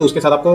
तो उसके साथ आपको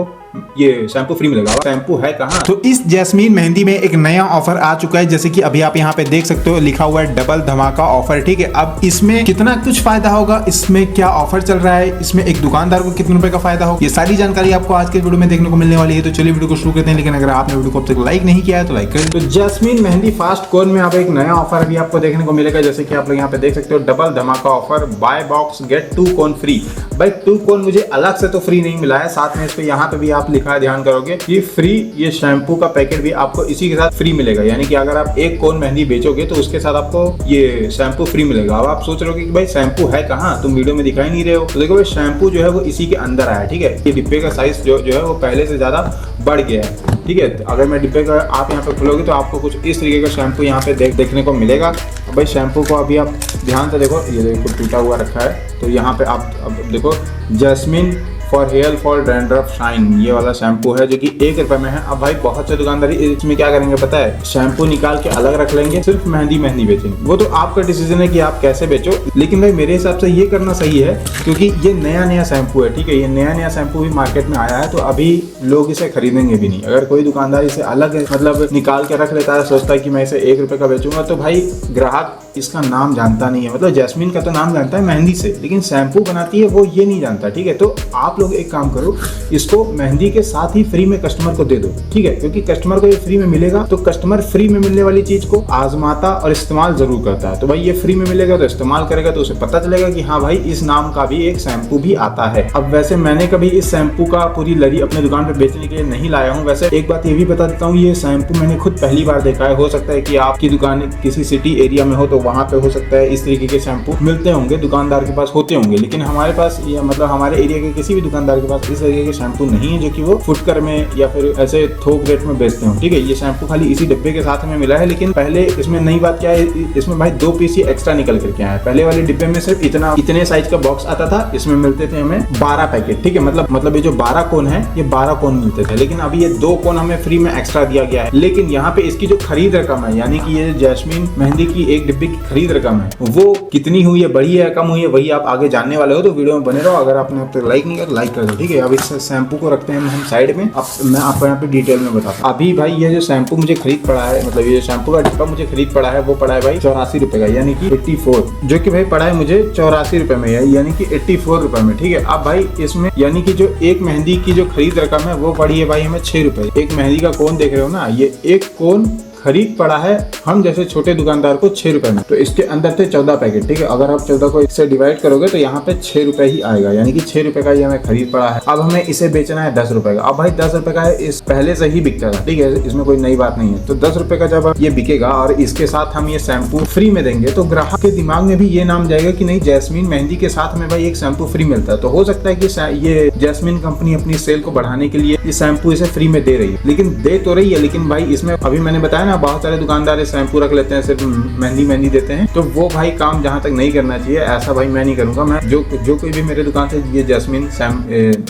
ये शैम्पू फ्री मिलेगा। शैम्पू है कहाँ? तो इस जैस्मीन मेहंदी में एक नया ऑफर आ चुका है, जैसे कि अभी आप यहाँ पे देख सकते हो, लिखा हुआ है डबल धमाका ऑफर। ठीक है, अब इसमें कितना कुछ फायदा होगा, इसमें क्या ऑफर चल रहा है, इसमें एक दुकानदार को कितने रुपए का फायदा होगा, ये सारी जानकारी आपको आज के वीडियो में देखने को मिलने वाली है। तो चलिए वीडियो को शुरू करते हैं, लेकिन अगर आपने वीडियो को अब तक लाइक नहीं किया है तो लाइक करें। तो जैस्मीन मेहंदी फास्ट कोन में आप एक नया ऑफर अभी आपको देखने को मिलेगा, जैसे कि आप लोग यहाँ पे देख सकते हो, डबल धमाका ऑफर, बाय बॉक्स गेट 2 कोन फ्री। भाई 2 कोन मुझे अलग से तो फ्री नहीं मिला है, साथ में इस पे यहाँ पे भी आप लिखा है, ध्यान करोगे कि फ्री ये शैम्पू का पैकेट भी आपको इसी के साथ फ्री मिलेगा। यानी कि अगर आप एक कोन मेहंदी बेचोगे तो उसके साथ आपको ये शैम्पू फ्री मिलेगा। अब आप सोच रहे हो कि भाई शैम्पू है कहाँ, तुम वीडियो में दिखाई नहीं रहे हो। तो देखो भाई शैम्पू जो है वो इसी के अंदर आया है। ठीक है, ये डिब्बे का साइज जो है वो पहले से ज्यादा बढ़ गया है। ठीक है, अगर मैं डिब्बे का आप यहाँ पे खोलोगे तो आपको कुछ इस तरीके का शैम्पू यहाँ पे देखने को मिलेगा। भाई शैम्पू को अभी आप ध्यान से देखो, ये देखो टूटा हुआ रखा है। तो यहाँ पे आप अब देखो, jasmine for hair fall dandruff shine, ये वाला शैम्पू है जो कि 1 रुपए में है। अब भाई बहुत से दुकानदारी इसमें क्या करेंगे पता है, शैम्पू निकाल के अलग रख लेंगे, सिर्फ मेहंदी बेचेंगे। वो तो आपका डिसीजन है कि आप कैसे बेचो, लेकिन भाई मेरे हिसाब से ये करना सही है, क्योंकि ये नया शैम्पू है। ठीक है, ये नया शैम्पू भी मार्केट में आया है, तो अभी लोग इसे खरीदेंगे भी नहीं। अगर कोई दुकानदार इसे अलग मतलब निकाल के रख लेता है, सोचता है कि मैं इसे 1 रुपए का बेचूंगा, तो भाई ग्राहक इसका नाम जानता नहीं है। मतलब जैस्मीन का तो नाम जानता है मेहंदी से, लेकिन शैम्पू बनाती है वो ये नहीं जानता। ठीक है, तो आप लोग एक काम करो, इसको मेहंदी के साथ ही फ्री में कस्टमर को दे दो। ठीक है, क्योंकि कस्टमर को ये फ्री में मिलेगा, तो कस्टमर फ्री में मिलने वाली चीज को आजमाता और इस्तेमाल जरूर करता है। तो भाई ये फ्री में मिलेगा तो इस्तेमाल करेगा, तो उसे पता चलेगा कि हाँ भाई इस नाम का भी एक शैम्पू भी आता है। अब वैसे मैंने कभी इस शैम्पू का पूरी लड़ी अपने दुकान पे बेचने के लिए नहीं लाया हूँ। वैसे एक बात ये भी बता देता हूँ, ये शैम्पू मैंने खुद पहली बार देखा है। हो सकता है कि आपकी दुकान किसी सिटी एरिया में हो, तो वहाँ पे हो सकता है इस तरीके के शैम्पू मिलते होंगे, दुकानदार के पास होते होंगे, लेकिन हमारे पास या मतलब हमारे एरिया के किसी भी दुकानदार के पास इस तरीके के शैम्पू नहीं है जो कि वो फुटकर में या फिर ऐसे थोक रेट में बेचते हो। ठीक है, ये शैम्पू खाली इसी डिब्बे के साथ हमें मिला है। लेकिन पहले इसमें नई बात क्या है, इसमें भाई 2 पीस ही एक्स्ट्रा निकल करके आए। पहले वाले डिब्बे में सिर्फ इतने साइज का बॉक्स आता था, इसमें मिलते थे हमें 12 पैकेट। ठीक है, मतलब ये जो 12 कोन है, ये 12 कोन मिलते थे, लेकिन अभी ये 2 कोन हमें फ्री में एक्स्ट्रा दिया गया है। लेकिन यहाँ पे इसकी जो खरीद रकम है, यानी कि ये जैस्मीन मेहंदी की एक डिब्बे की खरीद रकम है, वो कितनी हुई है, बढ़ी है कम हुई है, वही आप आगे जानने वाले हो। तो वीडियो में बने रहो। अगर आपने अब तक लाइक नहीं किया लाइक कर दो। ठीक है, अब इस शैम्पू को रखते हैं हम साइड में। अब मैं आपको यहाँ पे डिटेल में बताता हूँ। अभी भाई ये जो शैम्पू मुझे खरीद पड़ा है, मतलब ये शैम्पू का डिब्बा मुझे खरीद पड़ा है, वो पड़ा है भाई 84 रुपए का, यानी कि 84, जो कि भाई पड़ा है मुझे 84 रुपए में, यानी कि 84 रुपए में। ठीक है, अब भाई इसमें यानी कि जो एक मेहंदी की जो खरीद रकम है वो पड़ी है भाई हमें 6 रुपए। एक मेहंदी का कोन देख रहे हो ना, ये एक कोन खरीद पड़ा है हम जैसे छोटे दुकानदार को 6 रुपए में। तो इसके अंदर थे 14 पैकेट। ठीक है, अगर आप 14 को इससे डिवाइड करोगे तो यहाँ पे 6 रुपए ही आएगा, यानी कि 6 रुपए का ये हमें खरीद पड़ा है। अब हमें इसे बेचना है 10 रुपए का। अब भाई 10 रुपए का है, इस पहले से ही बिकता था। ठीक है, इसमें कोई नई बात नहीं है। तो 10 रुपए का जब ये बिकेगा और इसके साथ हम ये शैम्पू फ्री में देंगे, तो ग्राहक के दिमाग में भी ये नाम जाएगा कि नहीं, जैस्मीन मेहंदी के साथ हमें भाई एक शैम्पू फ्री मिलता है। तो हो सकता है कि ये जैस्मीन कंपनी अपनी सेल को बढ़ाने के लिए ये शैम्पू इसे फ्री में दे रही है, लेकिन दे तो रही है, लेकिन भाई इसमें अभी मैंने बताया ना, बहुत सारे दुकानदार शैम्पू रख लेते हैं, सिर्फ मेहंदी देते हैं। तो वो भाई काम जहां तक नहीं करना चाहिए, ऐसा भाई मैं नहीं करूंगा। मैं जो कोई भी मेरे दुकान से ये जैस्मीन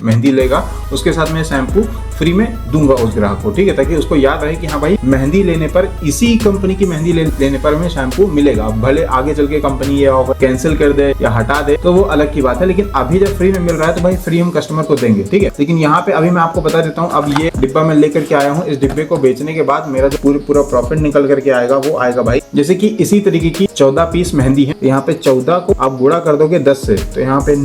मेहंदी लेगा, उसके साथ मैं शैम्पू फ्री में दूंगा उस ग्राहक को। ठीक है, ताकि उसको याद रहे कि हाँ भाई मेहंदी लेने पर, इसी कंपनी की मेहंदी लेने पर हमें शैम्पू मिलेगा। भले आगे चल के कंपनी ये ऑफर कैंसिल कर दे या हटा दे तो वो अलग की बात है, लेकिन अभी जब फ्री में मिल रहा है तो भाई फ्री हम कस्टमर को देंगे। ठीक है, लेकिन यहाँ पे अभी मैं आपको बता देता हूँ, अब ये डिब्बा मैं लेकर के आया हूँ। इस डिब्बे को बेचने के बाद मेरा जो पूरा प्रॉफिट निकल करके आएगा, वो आएगा भाई, जैसे कि इसी तरीके की 14 पीस मेहंदी है, यहाँ पे 14 को आप गुणा कर दोगे 10 से, तो यहाँ पे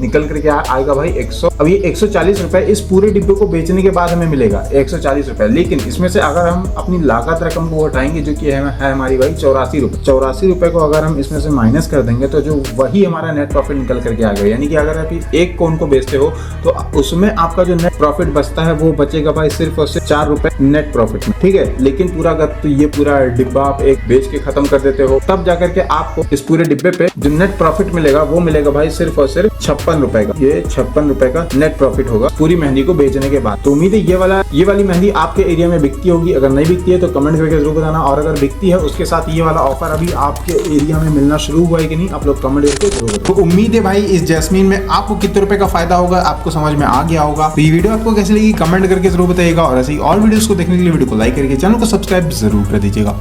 निकल करके आएगा भाई 100। अब ये 140 रुपए इस पूरे डिब्बे को बेचने के बाद हमें मिलेगा 140 रुपए। लेकिन इसमें से अगर हम अपनी लागत रकम को हटाएंगे, जो कि है हमारी भाई 84 रुपए, 84 रुपए को अगर हम इसमें से माइनस कर देंगे, तो जो वही हमारा नेट प्रॉफिट निकल करके आ गया। यानी कि अगर आप एक कोन को बेचते हो तो उसमें आपका जो नेट प्रॉफिट बचता है वो बचेगा भाई सिर्फ और सिर्फ 4 रुपए नेट प्रॉफिट में। ठीक है, लेकिन पूरा अगर तो ये पूरा डिब्बा आप एक बेच के खत्म कर देते हो, तब जाकर के आपको इस पूरे डिब्बे पे जो नेट प्रॉफिट मिलेगा वो मिलेगा भाई सिर्फ और सिर्फ 56 रुपए का। ये 56 रुपए का नेट प्रॉफिट होगा पूरी मेहंदी को बेचने के बाद। तो उम्मीद है ये वाली मेहंदी आपके एरिया में बिकती होगी। अगर नहीं बिकती है तो कमेंट करके जरूर बताना, और अगर बिकती है उसके साथ ये वाला ऑफर अभी आपके एरिया में मिलना शुरू हुआ है कि नहीं, आप लोग कमेंट करके जरूर बताओ। तो उम्मीद है भाई इस जैस्मीन में आपको कितने रुपए का फायदा होगा आपको समझ में आ गया होगा। तो ये वीडियो आपको कैसी लगी कमेंट करके जरूर बताइएगा, और ऐसी और वीडियोस को देखने के लिए वीडियो को लाइक करके चैनल को सब्सक्राइब जरूर कर दीजिएगा।